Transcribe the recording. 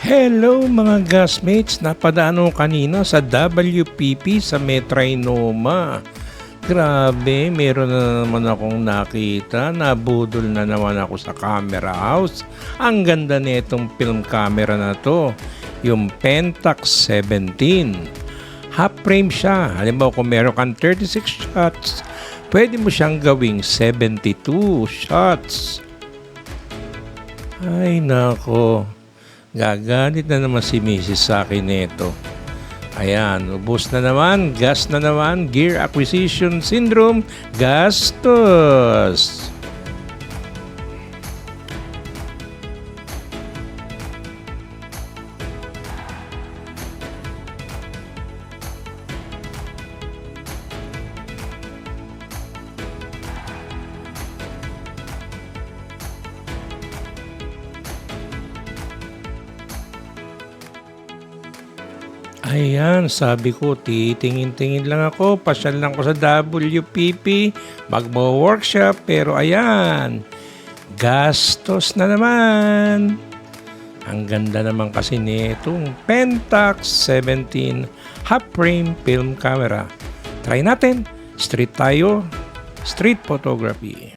Hello mga gasmates, napadaan ko kanina sa WPP sa Metrinoma. Grabe, meron na naman akong nakita, nabudol na naman ako sa camera house. Ang ganda nitong film camera na to, yung Pentax 17. Half frame siya, halimbawa kung meron kang 36 shots, pwede mo siyang gawing 72 shots. Ay nako. Gagalit na naman si Mrs. sa akin nito. Ayan, ubos na naman, gas na naman, gear acquisition syndrome, gastos. Ayan, sabi ko, titingin-tingin lang ako, pasyal lang ko sa WPP, magmo-workshop, pero ayan, gastos na naman. Ang ganda naman kasi nitong Pentax 17 half frame film camera. Try natin, street tayo, street photography.